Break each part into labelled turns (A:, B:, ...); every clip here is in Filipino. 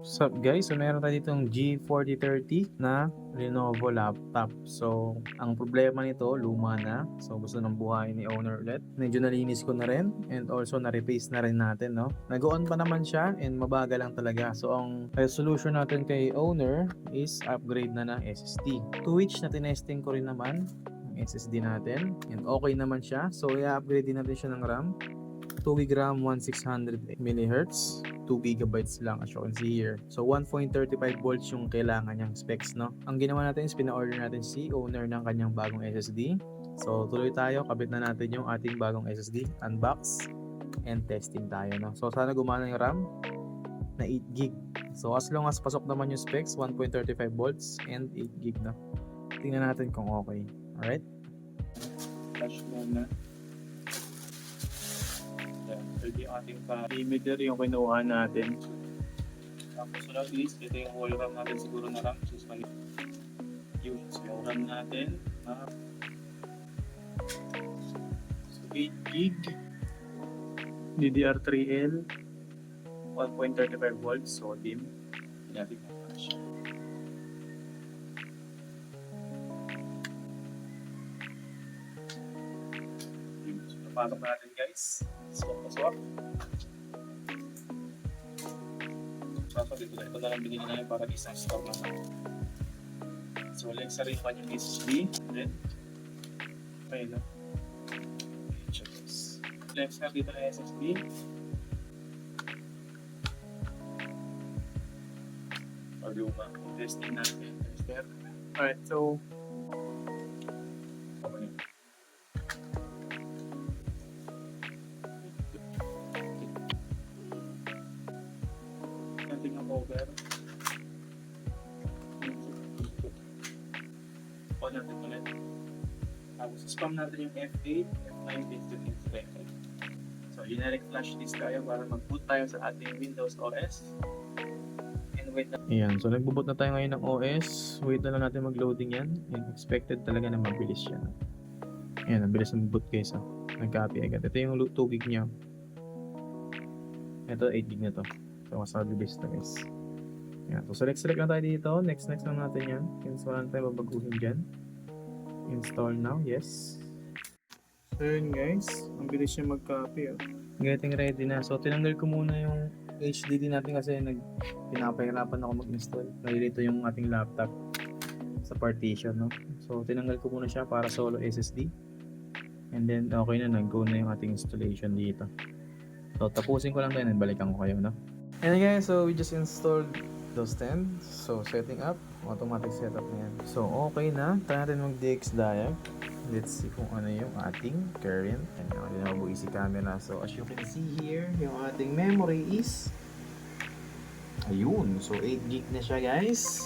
A: What's up guys? So meron tayo ditong G4030 na Lenovo laptop. So ang problema nito, luma na. So gusto nang buhayin ni owner ulit. Medyo nalinis ko na rin and also na-replace na rin natin, no? Nag-on pa naman siya and mabagal lang talaga. So ang resolution natin kay owner is upgrade na ng SSD. To which na tinesting ko rin naman ang SSD natin and okay naman siya. So i-upgrade din natin siya ng RAM. 2GB RAM, 1600 MHz, 2GB lang as you can see here. So 1.35 volts yung kailangan niyang specs, no? Ang ginawa natin is pina-order natin si owner ng kanyang bagong SSD. So tuloy tayo, kabit na natin yung ating bagong SSD, unbox and testing tayo, no? So sana gumana yung RAM na 8GB. So as long as pasok naman yung specs, 1.35 volts and 8GB, no? Tingnan natin kung okay. Alright? Flash muna. Pwede yung ating emitter yung kinuha natin. Tapos wala please, ito yung whole RAM natin siguro na RAM. Yun, so yung RAM natin. So 8GB DDR3L 1.35 volts, so dim. Natin yung flash. So napasok natin guys. Swap. So ito na lang binili namin para isang store na. So Alexa rin yung kanyang SSD. Then, okay na. Alexa dito na SSD. Luma. Testing natin. Tester. Alright, so okay. Nating ang cover. On natin ulit. Tapos spam natin yung F8, F9 to inspected. So generic flash disk tayo para mag-boot tayo sa ating Windows OS. And wait na. Ayan, so nagbo-boot na tayo ngayon ng OS. Wait na lang natin mag-loading yan. And expected talaga na mabilis yan. Ayan, mabilis ang boot guys. Nag-copy agad. Ito yung 2GB niya. Ito 8GB na to. So mas mabilis na guys. Ayan, so select lang tayo dito. Next lang natin yan. So wala na tayo babaguhin dyan. Install now, yes. So yun guys, ang bilis niya mag-copy. Getting ready na. So tinanggal ko muna yung HDD natin kasi pinapahirapan ako mag-install. Nalilito yung ating laptop sa partition, no? So tinanggal ko muna siya para solo SSD. And then okay na, nag-go na yung ating installation dito. So tapusin ko lang din and balikan ko kayo, no? And guys, so we just installed those 10. So setting up, automatic setup na yan. So okay na, try natin mag-DX diag. Let's see kung ano yung ating current. And hindi na mabuhay si camera. So as you can see here, yung ating memory is ayun, so 8GB na siya guys.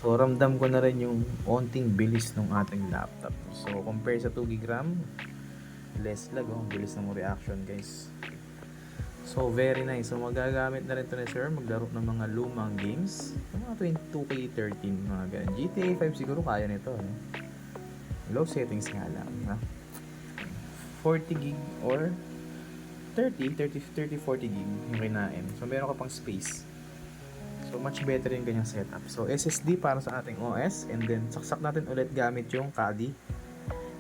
A: So ramdam ko na rin yung onting bilis ng ating laptop. So compare sa 2GB RAM, less lag, bilis ng reaction guys. So very nice. So magagamit na rin ito ni sir, maglaro ng mga lumang games, mga 2K13, mga ganun. GTA 5 siguro kaya nito, no? Low settings nga lang, ha? 40GB or 40GB yung kinain. So meron ka pang space. So much better yung ganyang setup. So SSD para sa ating OS, and then saksak natin ulit gamit yung Kadi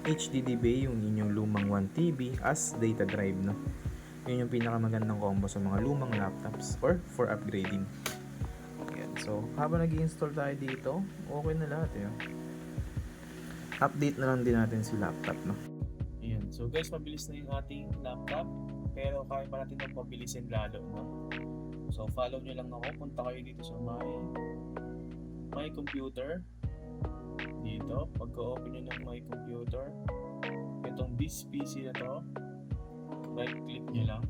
A: HDD Bay, yung inyong lumang 1TB as data drive, no? Yun yung pinakamagandang combo sa mga lumang laptops or for upgrading. Ayan. So habang nag-i-install tayo dito, okay na lahat yun. Update na lang din natin si laptop, no? Ayan. So guys, mabilis na yung ating laptop, pero kaya pa natin magpabilisin lalo, no? So follow nyo lang ako, punta kayo dito sa my computer. Dito, pagka-open nyo ng my computer, itong this PC na to, right click nyo lang.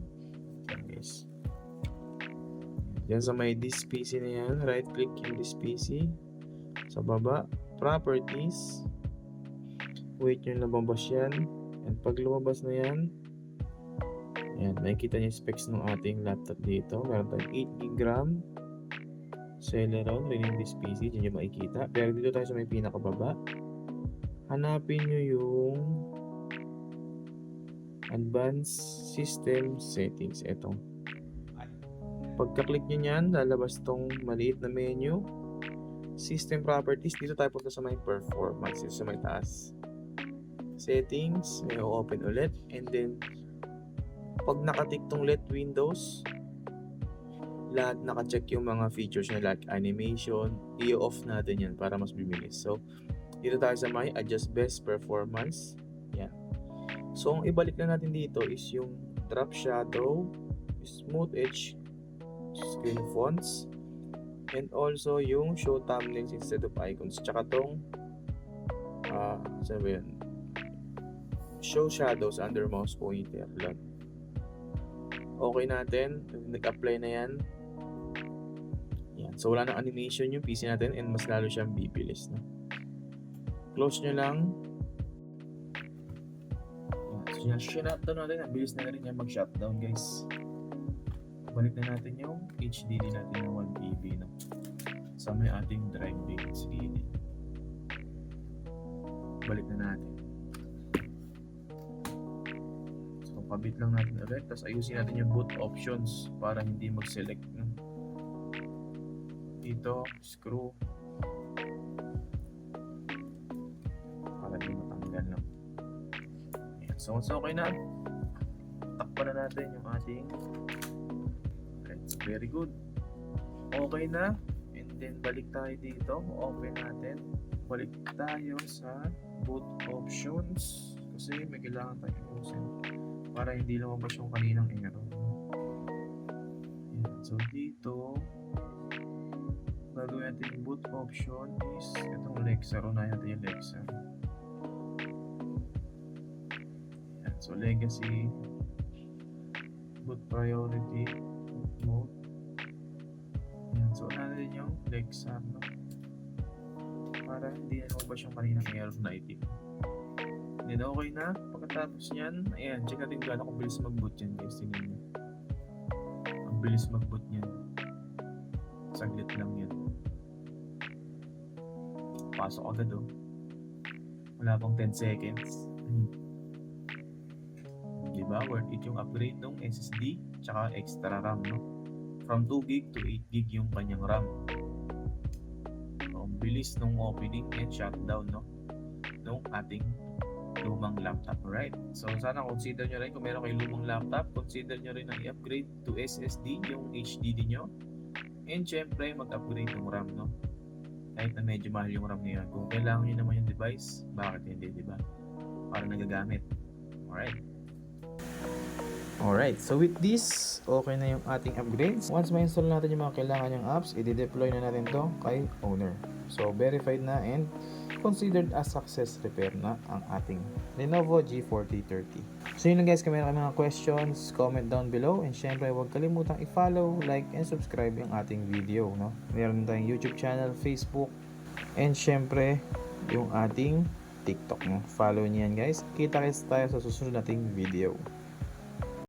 A: Yan guys. Yan sa may this PC na yan, right click yung this PC. Sa baba, properties. Wait nyo lumabas yan. And pag lumabas na yan, ayan, nakikita nyo yung specs ng ating laptop dito. Meron tayong 8GB RAM, Celeron, rename this PC, dyan nyo makikita. Pero dito tayo sa may pinakababa, hanapin nyo yung Advanced System Settings. Ito. Pagka-click nyo nyan, lalabas tong maliit na menu. System properties, dito tayo punta sa may performance, dito sa may taas. Settings, may open ulit. And then, pag nakatik tong let windows, lahat naka-check yung mga features niya like animation, i-off natin yan para mas bibilis. So, dito tayo sa may adjust best performance. Yan. So, ang ibalik na natin dito is yung drop shadow, smooth edge, screen fonts, and also yung show thumbnails instead of icons. Tsaka tong saan ba yun? Show shadows under mouse pointer lang. Okay natin, nag-apply na yan. Yan. So wala nang animation yung PC natin and mas lalo siyang bibilis, no? Close nyo lang. Yan. So shutdown natin, ang bilis na rin yan mag-shutdown, guys. Balik na natin yung HDD natin na 1TB, no? Sa may ating drive bay HDD. Balik na natin. So, kabit lang natin ulit. Tapos ayusin natin yung boot options para hindi mag-select, no? Dito, screw. Para di matanggal, no? Ayan. So, once okay na, takpan na natin yung ating very good. Okay na. And then balik tayo dito. Open natin. Balik tayo sa boot options. Kasi may kailangan tayo i-usin para hindi lumabas yung kaninang error. Yan. So dito, gagawin natin yung boot option is itong Lexar. Unahin natin yung Lexar. Yan. So legacy, boot priority, mode. Yan. So, natin yung Lexar, no? Para hindi na lumabas yung kaninang error na itim. Then, okay na. Pagkatapos yan, ayan, check natin kung gaano bilis mag-boot yan, guys. Tingnan nyo. Ang bilis mag-boot yan. Saglit lang yan. Pasok agad, oh. Wala pang 10 seconds. Diba? Worth it yung upgrade ng SSD tsaka extra RAM, no? From 2GB to 8GB yung kanyang RAM. So, bilis nung opening and shutdown, no? Nung ating lumang laptop, right? So, sana consider nyo rin kung meron kayong lumang laptop, consider nyo rin na i-upgrade to SSD yung HDD nyo. And syempre, mag-upgrade ng RAM, no? Kahit na medyo mahal yung RAM ngayon. Kung kailangan nyo naman yung device, bakit hindi, diba? Para nagagamit. Alright. Alright, so with this, okay na yung ating upgrades. Once ma-install natin yung mga kailangan yung apps, i-deploy na natin to kay owner. So, verified na and considered as success repair na ang ating Lenovo G4030. So yun lang guys, kung meron kayo mga questions, comment down below. And syempre, huwag kalimutang i-follow, like, and subscribe yung ating video, no? Meron tayong YouTube channel, Facebook, and syempre, yung ating TikTok, no? Follow niyan guys. Kita-kits tayo sa susunod nating video.